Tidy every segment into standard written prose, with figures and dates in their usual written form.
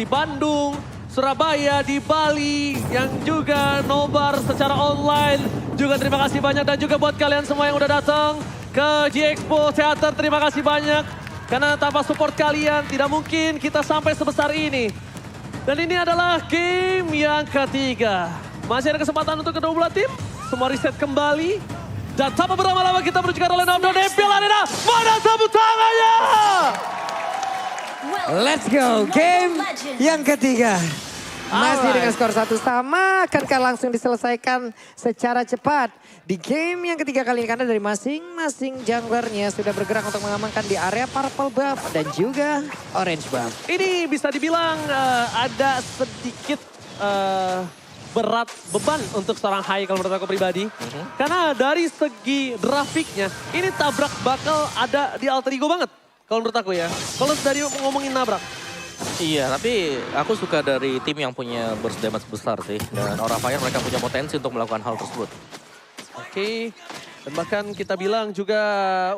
di Bandung, Surabaya, di Bali, yang juga nobar secara online. Juga terima kasih banyak dan juga buat kalian semua yang udah datang ke G-Expo Theater, terima kasih banyak. Karena tanpa support kalian tidak mungkin kita sampai sebesar ini. Dan ini adalah game yang ketiga. Masih ada kesempatan untuk kedua belah tim, semua reset kembali. Dan tanpa berlama-lama kita menuju ke arena Devil Arena. Mana tepuk tangannya? Let's go, game yang ketiga. Masih dengan skor 1 sama, akankah langsung diselesaikan secara cepat. Di game yang ketiga kali ini karena dari masing-masing junglernya sudah bergerak untuk mengamankan di area purple buff dan juga orange buff. Ini bisa dibilang ada sedikit berat beban untuk seorang Hai kalau menurut aku pribadi. Karena dari segi grafiknya, ini tabrak bakal ada di alter ego banget. Kalau menurut aku ya, kalau dari ngomongin nabrak. Iya, tapi aku suka dari tim yang punya burst damage besar sih. Dan Aura Fire mereka punya potensi untuk melakukan hal tersebut. Oke, dan bahkan kita bilang juga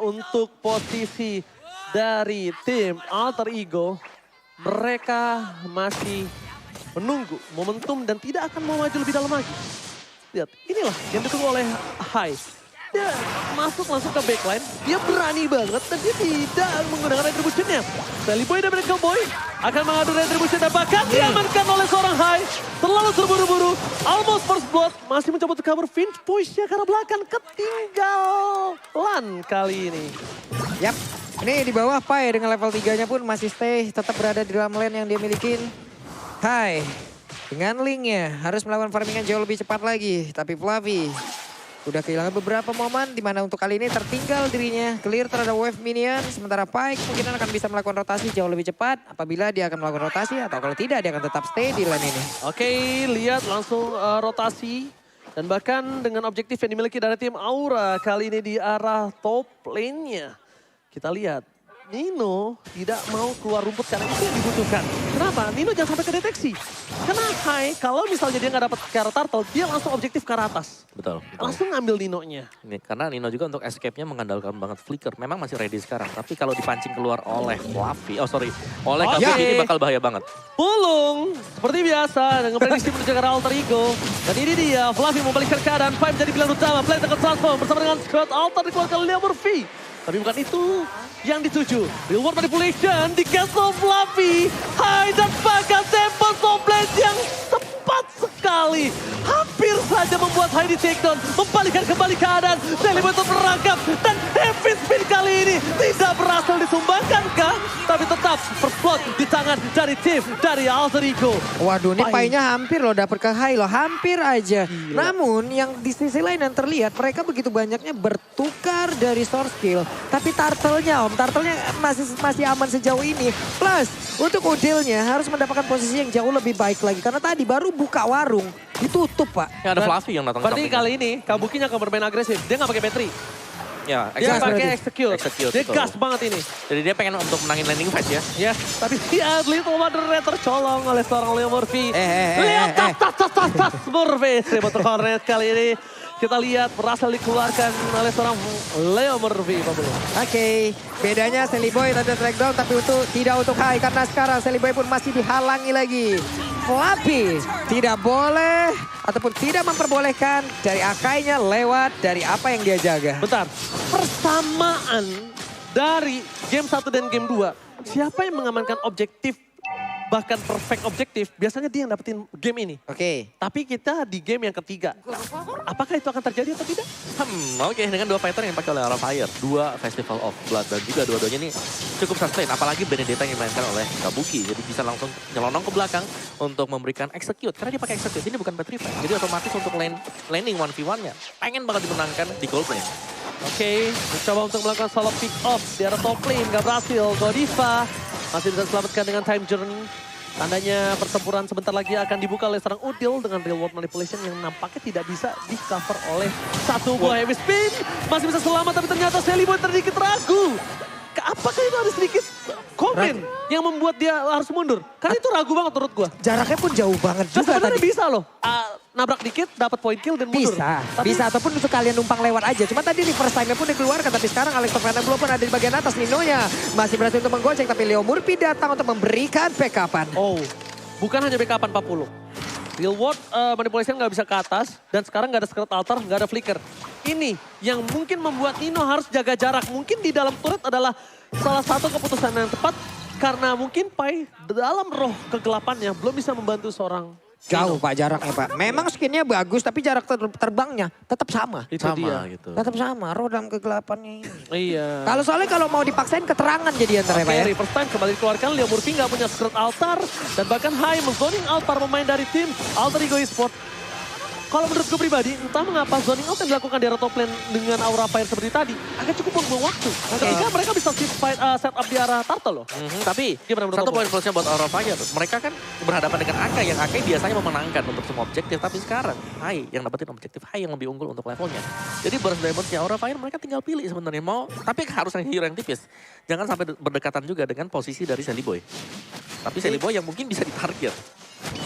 untuk posisi dari tim Alter Ego, mereka masih menunggu momentum dan tidak akan mau maju lebih dalam lagi. Lihat, inilah yang ditunggu oleh Hai. Dia masuk langsung ke backline, dia berani banget dan dia tidak menggunakan retribution-nya. Sally Boy dan Miracle Boy akan mengadu retribution dan bahkan diamankan oleh seorang Hai. Terlalu terburu-buru, almost first blood, masih mencoba untuk cover Finch push-nya karena belakang ketinggalan kali ini. Yap, ini di bawah Pai dengan level 3-nya pun masih stay, tetap berada di dalam lane yang dia milikin. Hai, dengan linknya harus melakukan farmingan jauh lebih cepat lagi, tapi Fluffy udah kehilangan beberapa momen di mana untuk kali ini tertinggal dirinya. Clear terhadap wave minion. Sementara Pike mungkin akan bisa melakukan rotasi jauh lebih cepat. Apabila dia akan melakukan rotasi atau kalau tidak dia akan tetap stay di lane ini. Oke, lihat langsung rotasi. Dan bahkan dengan objektif yang dimiliki dari tim Aura kali ini di arah top lane-nya. Kita lihat. Nino tidak mau keluar rumput karena itu yang dibutuhkan. Kenapa? Nino jangan sampai kedeteksi. Karena Hai, kalau misalnya dia nggak dapat ke arah turtle, dia langsung objektif ke arah atas. Betul. Langsung ngambil Nino-nya. Ini, karena Nino juga untuk escape-nya mengandalkan banget flicker. Memang masih ready sekarang. Tapi kalau dipancing keluar oleh Fluffy, oleh Kabuki ini bakal bahaya banget. Pulung, seperti biasa dengan prediksi menuju ke arah Alter Ego. Dan ini dia, Fluffy membalikkan keadaan. Five menjadi pilihan utama, Play akan transform bersama dengan squad Alter dikeluarkan Leo Murphy. Tapi bukan itu yang dituju. Real world manipulation di Castle Fluffy. Hai dan bahkan tempo Somblet yang tepat sekali. Hampir saja membuat Hai di takedown. Membalikkan kembali keadaan. Sally Boy merangkap. Dan heavy spin kali ini tidak berhasil disumbangkan kah? Tapi tetap berplot di tangan dari tim dari Alter Ego. Waduh, ini Pai-nya hampir loh dapet ke Hai loh. Hampir aja. Gila. Namun yang di sisi lain yang terlihat mereka begitu banyaknya bertukar dari source skill. Tapi turtle-nya turtle-nya masih aman sejauh ini. Plus untuk Udil-nya harus mendapatkan posisi yang jauh lebih baik lagi. Karena tadi baru buka warung, ditutup Pak. Ya ada Fluffy yang datang. Berarti kali ini Kabukinya akan bermain agresif. Dia nggak pakai battery. Ya, Dia Gas pakai berarti. execute. Dia betul. gas banget ini. Jadi dia pengen untuk menangin landing fight ya. Yes, tapi dia Little Wonder tercolong oleh seorang Leo Murphy. Lihat tas Murphy. Seribu Hornet kali ini. Kita lihat berhasil dikeluarkan oleh seorang Leo Murphy. Oke, bedanya Sally Boy tadi track down tapi tidak untuk Hai. Karena sekarang Sally Boy pun masih dihalangi lagi. Fluffy tidak boleh ataupun tidak memperbolehkan dari Akainya lewat dari apa yang dia jaga. Bentar, persamaan dari game 1 dan game 2. Siapa yang mengamankan objektif, bahkan perfect objektif, biasanya dia yang dapetin game ini. Oke. Tapi kita di game yang ketiga, apakah itu akan terjadi atau tidak? Oke, dengan dua fighter yang dipakai oleh Aura Fire. Dua Festival of Blood dan juga dua-duanya ini cukup sustain. Apalagi Benedetta yang dimainkan oleh Kabuki. Jadi bisa langsung nyelonong ke belakang untuk memberikan execute. Karena dia pakai execute, ini bukan battery fight. Jadi otomatis untuk landing 1v1-nya. Pengen banget dimenangkan di gold lane. Oke, mencoba untuk melakukan solo pick off di arah top lane, gak berhasil. Godiva masih bisa diselamatkan dengan time journey. Tandanya pertempuran sebentar lagi akan dibuka oleh seorang Udil dengan real world manipulation yang nampaknya tidak bisa di cover oleh satu buah heavy spin. Masih bisa selamat tapi ternyata Sally Boy sedikit ragu. Apakah itu ada sedikit komen yang membuat dia harus mundur? Karena itu ragu banget menurut gua. Jaraknya pun jauh banget Nah, juga sebenarnya tadi. bisa loh. Nabrak dikit, dapat point kill dan mundur. Bisa ataupun untuk kalian numpang lewat aja. Cuma tadi reverse time-nya pun dikeluarkan. Tapi sekarang Alex Fernando pun ada di bagian atas. Ninonya masih berhasil untuk menggonceng. Tapi Leo Murphy datang untuk memberikan backupan. Oh, bukan hanya backupan 40. Real world manipulation nggak bisa ke atas dan sekarang nggak ada secret altar, nggak ada flicker. Ini yang mungkin membuat Nino harus jaga jarak. Mungkin di dalam turret adalah salah satu keputusan yang tepat karena mungkin Pai dalam roh kegelapannya belum bisa membantu seorang Jauh Nino. Pak jaraknya Pak. Memang skinnya bagus tapi jarak terbangnya tetap sama. Itu Sama dia. gitu. Tetap sama, roh dalam kegelapannya ini. Iya. Kalau mau dipaksain keterangan jadi antara Pak ya. Oke, reverse time kembali dikeluarkan. Leo Murphy nggak punya secret altar. Dan bahkan Hai menzoning out para pemain dari tim Alter Ego Esport. Kalau menurut gue pribadi, entah mengapa zoning out yang dilakukan di area top lane dengan aura fire seperti tadi, agak cukup buang-buang waktu. Ketika mereka bisa set up di arah turtle loh. Tapi Gimana menurut satu kamu? poin plusnya buat Aura Fire, mereka kan berhadapan dengan Akai yang Akai biasanya memenangkan untuk semua objektif. Tapi sekarang Hai yang dapetin objektif, Hai yang lebih unggul untuk levelnya. Jadi burst damage-nya Aura Fire mereka tinggal pilih sebenarnya mau. Tapi harus yang hero yang tipis. Jangan sampai berdekatan juga dengan posisi dari Sally Boy. Tapi Sally Boy yang mungkin bisa ditarget.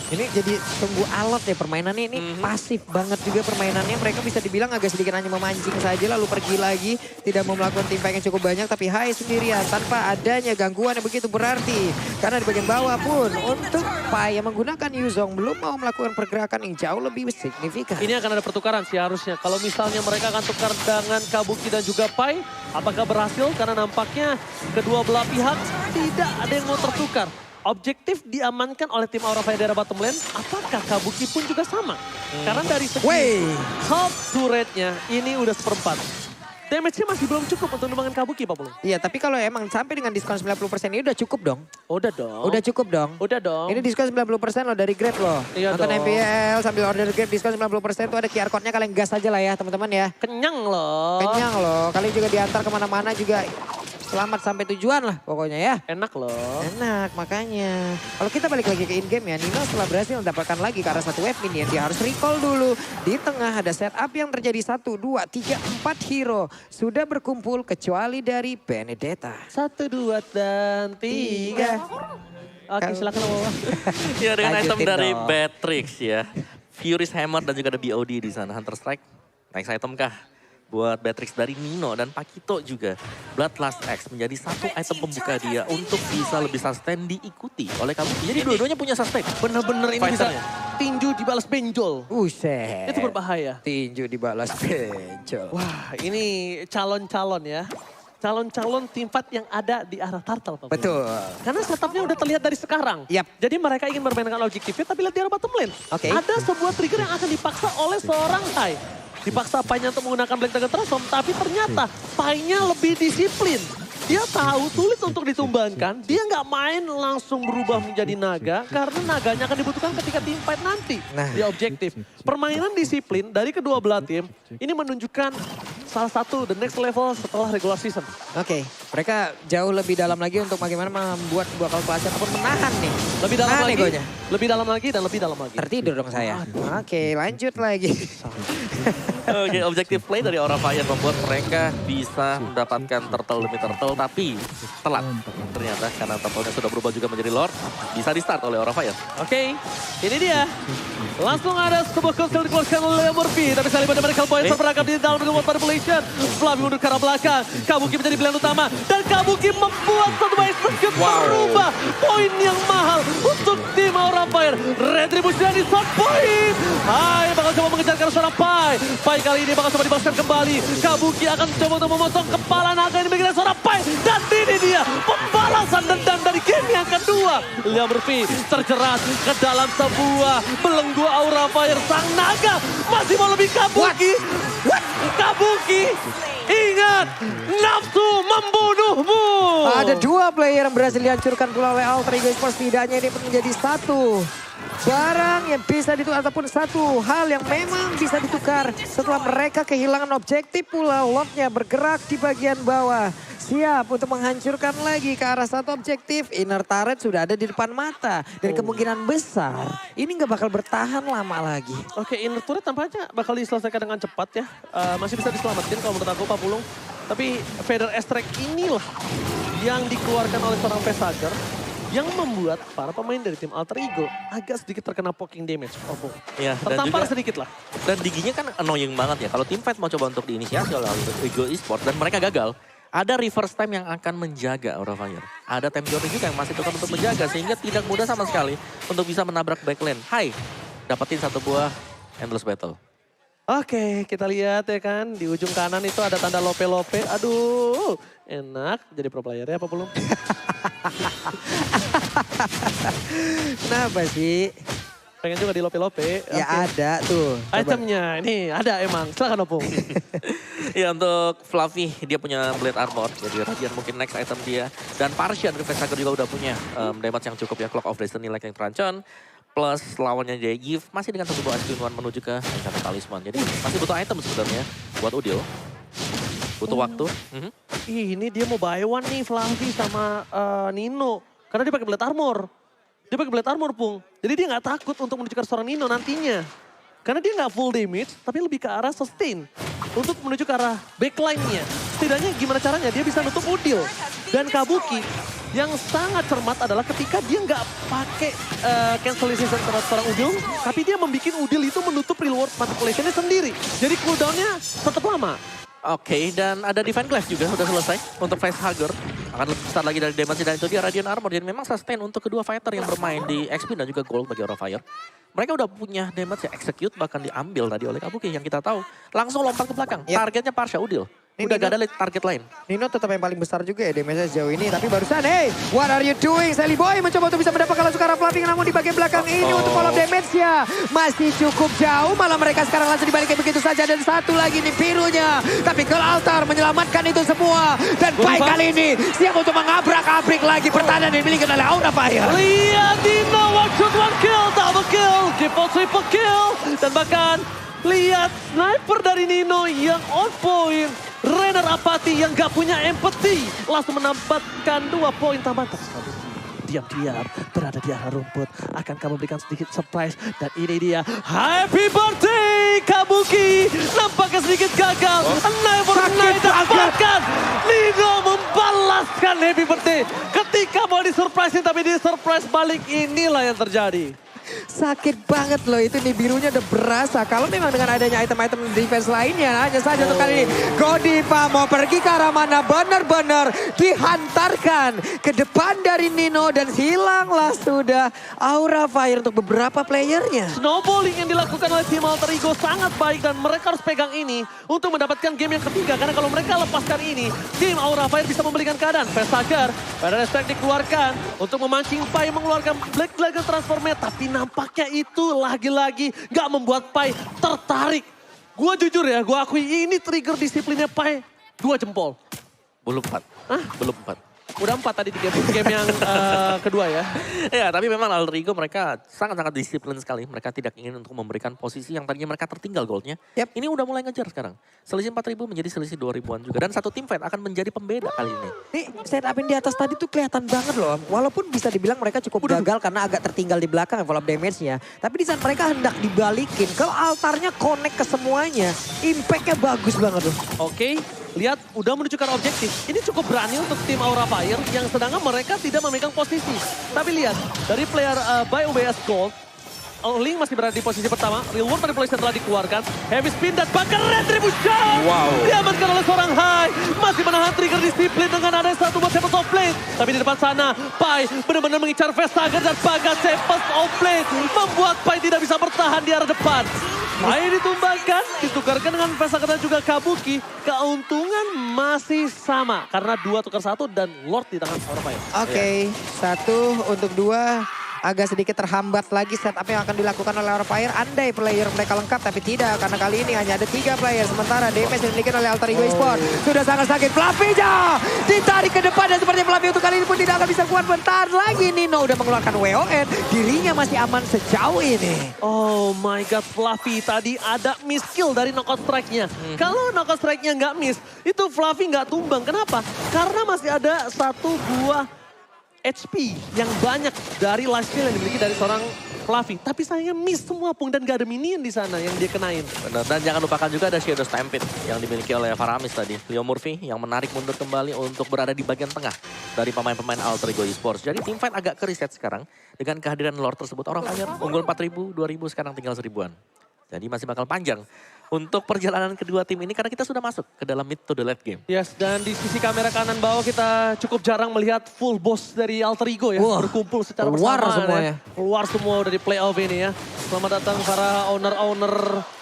Ini jadi tunggu alot ya permainannya ini pasif banget juga permainannya. Mereka bisa dibilang agak sedikit hanya memancing saja lalu pergi lagi. Tidak mau melakukan tim fight yang cukup banyak tapi Hai sendirian tanpa adanya gangguan yang begitu berarti. Karena di bagian bawah pun untuk Pai yang menggunakan Yuzong belum mau melakukan pergerakan yang jauh lebih signifikan. Ini akan ada pertukaran sih harusnya. Kalau misalnya mereka akan tukar dengan Kabuki dan juga Pai, apakah berhasil? Karena nampaknya kedua belah pihak tidak ada yang mau tertukar. Objektif diamankan oleh tim Aura Fire daerah bottom lane, apakah Kabuki pun juga sama? Karena dari segi half turretnya ini udah seperempat. Damage-nya masih belum cukup untuk numbangin Kabuki, Pak Pulung. Iya tapi kalau emang sampai dengan diskon 90% ini udah cukup dong. Udah dong. Udah cukup dong. Udah dong. Ini diskon 90% loh dari Grab loh. Iya Nonton dong. MPL sambil order Grab diskon 90% tuh ada QR code-nya kalian gas aja lah ya teman-teman ya. Kenyang loh. Kenyang loh. Kalian juga diantar kemana-mana juga selamat sampai tujuan lah pokoknya ya. Enak loh. Enak makanya. Kalau kita balik lagi ke in-game ya, Nino setelah berhasil mendapatkan lagi ke arah satu wave minion, dia harus recall dulu. Di tengah ada setup yang terjadi 1, 2, 3, 4 hero. Sudah berkumpul kecuali dari Benedetta. 1, 2, dan 3. Oke, silakan Bapak. Ya dengan item Lanjutin dari dong. Batrix ya. Furious Hammer dan juga ada BOD di sana. Hunter Strike. Next item kah? Buat Batrix dari Nino dan Pakito juga. Bloodlust X menjadi satu item pembuka dia untuk bisa lebih sustain diikuti oleh Kabuki. Jadi dua-duanya punya sustain. Bener-bener ini bisa Fighternya. tinju dibalas benjol. Buset. Itu berbahaya. Tinju dibalas bencol. Wah, ini calon-calon ya. Calon-calon tim fight yang ada di arah turtle. Pak. Betul. Karena setupnya udah terlihat dari sekarang. Yap. Jadi mereka ingin bermainkan objektifnya tapi lihat di arah bottom lane. Oke. Ada sebuah trigger yang akan dipaksa oleh seorang Pai. Dipaksa Pai-nya untuk menggunakan Black Dragon Transform, tapi ternyata Pai-nya lebih disiplin. Dia tahu sulit untuk ditumbangkan, dia nggak main langsung berubah menjadi naga, karena naganya akan dibutuhkan ketika tim fight nanti. Nah. Di objektif. Permainan disiplin dari kedua belah tim, ini menunjukkan salah satu the next level setelah regular season. Oke, mereka jauh lebih dalam lagi untuk bagaimana membuat sebuah kalkulasi ataupun menahan nih. Lebih dalam Menahan lagi, egonya. lebih dalam lagi dan lebih dalam lagi. Tertidur dong saya. Oke, lanjut lagi. Oke, objektif play dari Aura Fire membuat mereka bisa mendapatkan turtle demi turtle, tapi telat. Ternyata karena turtle-nya sudah berubah juga menjadi Lord, bisa di start oleh Aura Fire. Oke, ini dia. Langsung ada sebuah konsel dikeluarkan oleh Murphy. Tapi sekali pada Medical Point terperangkap di dalam dengan manipulation. Flavi mundur ke arah belakang. Kabuki menjadi pilihan utama. Dan Kabuki membuat satu execute merubah poin yang mahal untuk tim Aura Fire. Retribution dari shot point. Hai, bakal coba mengejar ke arah seorang Pai. Pai kali ini bakal coba dibalaskan kembali. Kabuki akan coba untuk memotong kepala naga ini mengenai seorang Pai. Dan ini dia pembalasan dendam dari game yang kedua. Leo Murphy terjerat ke dalam sebuah belenggu Aura Fire. Sang naga masih mau lebih Kabuki. Kabuki, ingat nafsu membunuhmu. Ada dua player yang berhasil dihancurkan pula oleh Alter Ego Esports. Setidaknya ini menjadi satu barang yang bisa ditukar ataupun satu hal yang memang bisa ditukar setelah mereka kehilangan objektif pula. Lordnya bergerak di bagian bawah. Siap untuk menghancurkan lagi ke arah satu objektif. Inner turret sudah ada di depan mata. Dan kemungkinan besar ini nggak bakal bertahan lama lagi. Oke, inner turret tampaknya bakal diselesaikan dengan cepat ya. Masih bisa diselamatkan kalau menurut aku Pak Pulung. Tapi Feather Extract inilah yang dikeluarkan oleh seorang Pesager yang membuat para pemain dari tim Alter Ego agak sedikit terkena poking damage. Ya, dan Tertampar juga- sedikit lah. Dan diginya kan annoying banget ya. Kalau tim fight mau coba untuk diinisiasi oleh Alter Ego Esports dan mereka gagal. Ada reverse time yang akan menjaga Aura Fire. Ada time journey juga yang masih tetap untuk menjaga. Sehingga tidak mudah sama sekali untuk bisa menabrak backline. Hai, dapetin satu buah Endless Battle. Oke, kita lihat ya kan. Di ujung kanan itu ada tanda lope-lope. Aduh, enak jadi pro player ya apa belum? Kenapa sih? Pengen juga di lope-lope. Ya Oke. ada tuh. Coba. Itemnya ini ada emang. Silakan Opung. Ya untuk Fluffy dia punya Blade Armor. Jadi Radiant mungkin next item dia. Dan Parsian Refasager juga udah punya damage yang cukup ya. Clock of Destiny like yang terancon. Plus lawannya Give masih dengan satu buah Ice One menuju ke Enchanted Talisman. Jadi masih butuh item sebenarnya buat Udil. Butuh waktu. Ini dia mau buy one nih Fluffy sama Nino. Karena dia pakai Blade Armor. Dia pakai Blade Armor, Pung. Jadi dia nggak takut untuk menuju ke seorang Nino nantinya. Karena dia nggak full damage, tapi lebih ke arah sustain. Untuk menuju ke arah backline-nya. Setidaknya gimana caranya dia bisa nutup Udil. Dan Kabuki yang sangat cermat adalah ketika dia nggak pakai cancellation terhadap seorang Udil. Tapi dia membuat Udil itu menutup reward manipulation-nya sendiri. Jadi cooldown-nya tetap lama. Oke, dan ada Divine Glaive juga udah selesai untuk Facehugger. Akan lebih besar lagi dari damage dan itu dia Radiant Armor. Jadi memang sustain untuk kedua fighter yang bermain di XP dan juga gold bagi Aura Fire. Mereka udah punya damage ya execute bahkan diambil tadi oleh Kabuki yang kita tahu. Langsung lompat ke belakang. Yep. Targetnya Parsha Udil. Ini Udah gak ada target lain. Nino tetap yang paling besar juga ya damage sejauh ini. Tapi barusan, hey, what are you doing? Sally Boy mencoba untuk bisa mendapatkan langsung ke arah Fluffy. Namun di bagian belakang ini untuk follow damage-nya. Masih cukup jauh. Malah mereka sekarang langsung dibalikin begitu saja. Dan satu lagi nih birunya. Tapi Girl Altar menyelamatkan itu semua. Dan Pai kali ini siap untuk mengabrak-abrik lagi pertahanan yang dimiliki oleh Aura Fire. Lihat Nino, one shot, one kill, double kill, triple triple kill. Dan bahkan lihat sniper dari Nino yang on point. Renner Apati yang gak punya empathy. Langsung menambahkan 2 poin tambahan. Diam-diam berada di arah rumput. Akan kamu berikan sedikit surprise. Dan ini dia. Happy birthday Kabuki. Nampaknya sedikit gagal. Never night dapatkan. Nino membalaskan happy birthday. Ketika mau disurprisein tapi di surprise balik. Inilah yang terjadi. Sakit banget loh itu nih birunya udah berasa. Kalau memang dengan adanya item-item defense lainnya hanya saja untuk kali ini Godiva mau pergi ke arah mana benar-benar dihantarkan ke depan dari Nino dan hilanglah sudah Aura Fire untuk beberapa playernya. Snowballing yang dilakukan oleh tim Alter Ego sangat baik dan mereka harus pegang ini untuk mendapatkan game yang ketiga. Karena kalau mereka lepaskan ini, tim Aura Fire bisa memberikan keadaan. Vesager, pada respect dikeluarkan untuk memancing Pai mengeluarkan Black Dragon Transformnya. Tapi nampaknya itu lagi-lagi gak membuat Pai tertarik. Gue jujur ya, gue akui ini trigger disiplinnya Pai 2 jempol. Belum 4. Hah? Belum 4. Udah 4 tadi di game yang kedua ya. Ya, tapi memang Alter Ego mereka sangat-sangat disiplin sekali. Mereka tidak ingin untuk memberikan posisi yang tadinya mereka tertinggal goldnya. Yep. Ini udah mulai ngejar sekarang. Selisih 4.000 menjadi selisih 2.000-an juga. Dan satu tim fight akan menjadi pembeda kali ini. Nih setupin di atas tadi tuh kelihatan banget loh. Walaupun bisa dibilang mereka cukup gagal karena agak tertinggal di belakang envelope damage-nya. Tapi di saat mereka hendak dibalikin, kalau altarnya connect ke semuanya, impact-nya bagus banget loh. Oke, lihat udah menunjukkan objektif. Ini cukup berani untuk tim Aura Fire yang sedangkan mereka tidak memegang posisi. Tapi lihat, dari player by UBS Gold, Link masih berada di posisi pertama. Reward manipulation telah dikeluarkan. Heavy spin dan bahkan retribution. Wow. Diamankan oleh seorang Hai. Masih menahan trigger disiplin dengan ada satu buat Tempest of Blade. Tapi di depan sana, Pai benar-benar mengincar Vesager dan Baga Tempest of Blade. Membuat Pai tidak bisa bertahan di arah depan. Pai ditumbangkan, ditukarkan dengan Vesager dan juga Kabuki. Keuntungan masih sama. Karena 2 tukar 1 dan Lord di tangan Aura Fire. Oke, 1 untuk 2. Agak sedikit terhambat lagi setup yang akan dilakukan oleh Aura Fire. Andai player mereka lengkap tapi tidak. Karena kali ini hanya ada 3 player. Sementara DPS yang dimiliki oleh Alter Ego Esports sudah sangat sakit. Fluffy-nya ditarik ke depan dan seperti Fluffy untuk kali ini pun tidak akan bisa kuat bertahan lagi. Nino udah mengeluarkan WON. Dirinya masih aman sejauh ini. Oh my god, Fluffy tadi ada miss kill dari knockout strike-nya. Kalau knockout strike-nya nggak miss, itu Fluffy nggak tumbang. Kenapa? Karena masih ada 1 buah HP yang banyak dari life steal yang dimiliki dari seorang Fluffy. Tapi sayangnya miss semua Pung dan gak ada minion di sana yang dia kenain. Benar, dan jangan lupakan juga ada Shadow Stampede yang dimiliki oleh Faramis tadi. Leo Murphy yang menarik mundur kembali untuk berada di bagian tengah dari pemain-pemain Alter Ego Esports. Jadi tim fight agak ke reset sekarang dengan kehadiran Lord tersebut. Aura Fire unggul 4.000, 2.000 sekarang tinggal 1.000-an. Jadi masih bakal panjang untuk perjalanan kedua tim ini karena kita sudah masuk ke dalam mid to the late game. Yes, dan di sisi kamera kanan bawah kita cukup jarang melihat full boss dari Alter Ego ya. Wah, Berkumpul secara keluar bersamaan semuanya. ya. Keluar semua dari playoff ini ya. Selamat datang para owner-owner,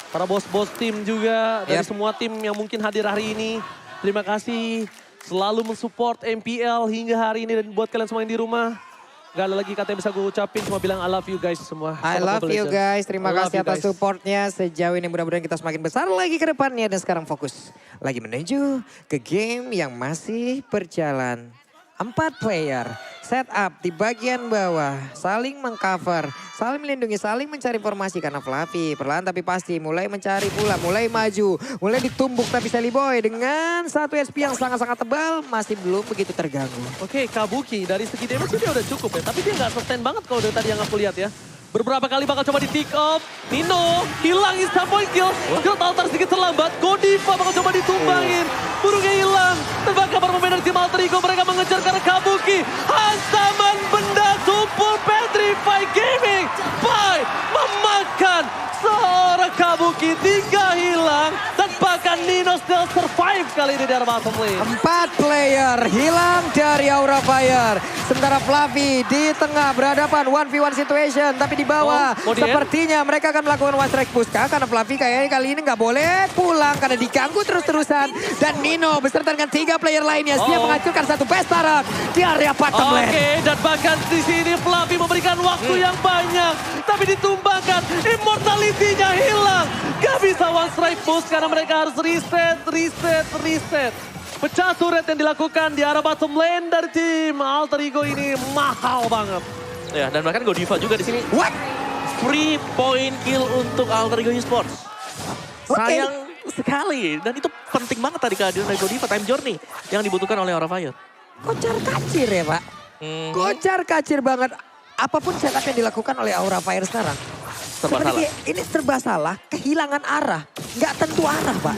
para bos-bos tim juga. Dari Yep. semua tim yang mungkin hadir hari ini. Terima kasih selalu mensupport MPL hingga hari ini. Dan buat kalian semua yang di rumah, gak ada lagi kata yang bisa gue ucapin, cuma bilang I love you guys semua. I Selamat love Mobile you Legends. guys, terima I love kasih you atas guys. supportnya sejauh ini. Mudah-mudahan kita semakin besar lagi ke depannya. Dan sekarang fokus lagi menuju ke game yang masih berjalan. 4 player, setup di bagian bawah, saling mengcover, saling melindungi, saling mencari formasi. Karena Fluffy perlahan tapi pasti mulai mencari pula, mulai maju, mulai ditumbuk. Tapi Sally Boy dengan satu SP yang sangat-sangat tebal masih belum begitu terganggu. Oke, Kabuki dari segi damage dia udah cukup ya. Tapi dia nggak sustain banget kalau dari tadi yang aku lihat ya. Beberapa kali bakal coba di pick up. Nino hilang instant point kill. Growth Altar sedikit terlambat. Godiva bakal coba ditumbangin. Burungnya hilang. Tebak kabar pemain dari tim Alter Ego. Mereka mengejar karena Kabuki. Hantaman benda tumpul Petrify Gaming. Pai memakan seorang Kabuki. 3 hilang. Dan bahkan Nino still survive kali ini dari bottom lane. 4 player hilang dari Aura Fire. Sementara Fluffy di tengah berhadapan 1v1 situation. Tapi di bawah mau di-end? sepertinya mereka akan melakukan one strike push. Karena Fluffy kayaknya kali ini nggak boleh pulang. Karena diganggu terus-terusan. Dan Nino beserta dengan 3 player lainnya. Siap menghancurkan satu Bestaran di area bottom lane. Oke, dan bahkan di sini Fluffy memberikan waktu yang banyak. Tapi ditumbangkan, immortality-nya hilang. Gak bisa one strike push karena mereka harus reset. Pecah turret yang dilakukan di arah bottom lane dari tim Alter Ego ini mahal banget. Ya, dan bahkan Godiva juga di sini. What? Free point kill untuk Alter Ego Esports. Oke. Sayang sekali. Dan itu penting banget tadi kehadiran dari Godiva, time journey yang dibutuhkan oleh Aura Fire. Kocar kacir ya Pak. Kocar kacir banget. Apapun setup yang dilakukan oleh Aura Fire sekarang. Serba salah. Seperti ini serba salah, kehilangan arah. Nggak tentu arah Pak.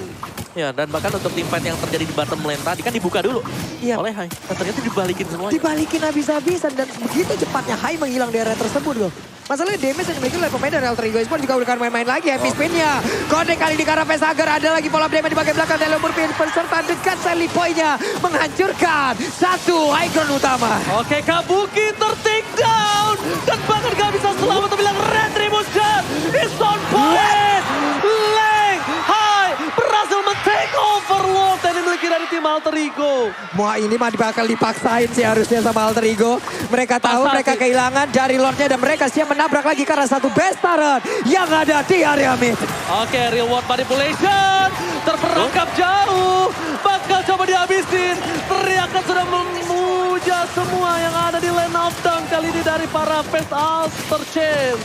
Ya, dan bahkan untuk tim fight yang terjadi di bottom lane tadi kan dibuka dulu Iya. oleh Hai. Dan ternyata dibalikin semuanya. Dibalikin habis-habisan dan begitu cepatnya Hai menghilang di area tersebut loh. Masalahnya damage yang dimiliki oleh pemain dari Alter Ego Esports juga udah main-main lagi. Happy spinnya. Kode kali di arah Vesager. Ada lagi pola damage di bagian belakang. Dari Murphy peserta dekat Sally Boy-nya. Menghancurkan satu high ground utama. Oke, Kabuki ter-take down. Dan bahkan gak bisa selamat tapi bilang Retribution is on point. Leng Hai berhasil men-take over Lord yang dimiliki dari tim Alter Ego. Wah ini mah bakal dipaksain sih harusnya sama Alter Ego. Mereka tahu Pasal mereka sih. kehilangan dari Lordnya dan mereka siap menabrak lagi karena satu best turret yang ada di area mid. Oke, reward manipulation. Terperangkap jauh. Bakal coba dihabisin. Teriakan sudah memuja semua yang ada di lane of down kali ini dari para fans Alter Chain.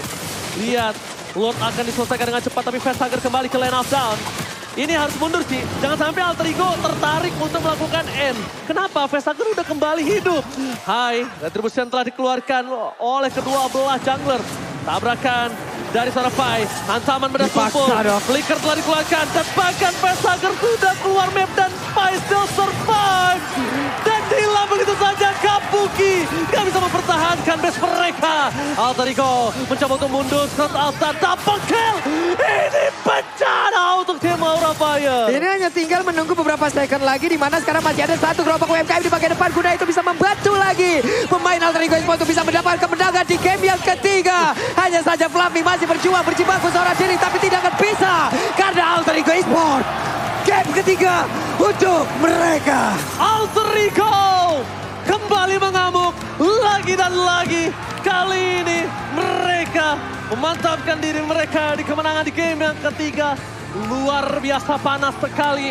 Lihat, Lord akan diselesaikan dengan cepat tapi Vesager kembali ke lane of down. Ini harus mundur sih. Jangan sampai Alter Ego tertarik untuk melakukan end. Kenapa? Vesager udah kembali hidup. Hai, Retribution telah dikeluarkan oleh kedua belah jungler. Tabrakan dari seorang Pai. Hantaman berkumpul. Dipaksa dong. Flicker telah dikeluarkan. Dan bahkan Vesager sudah keluar map dan Pai still survive. Dan hilang begitu saja Kabuki. Gak bisa mempertahankan base mereka. Alter Ego mencoba untuk mundur. Shot Altar double kill. Ini bencana untuk tim Aura Fire. Ini hanya tinggal menunggu beberapa second lagi di mana sekarang masih ada satu kelompok UMKM di bagian depan. Guna itu bisa membantu lagi pemain Alter Ego Esports untuk bisa mendapatkan kemenangan di game yang ketiga. Hanya saja Fluffy masih berjuang berjibaku seorang diri tapi tidak akan bisa karena Alter Ego Esports game ketiga untuk mereka. Alter Ego kembali mengamuk lagi dan lagi. Kali ini mereka memantapkan diri mereka di kemenangan di game yang ketiga. Luar biasa panas sekali.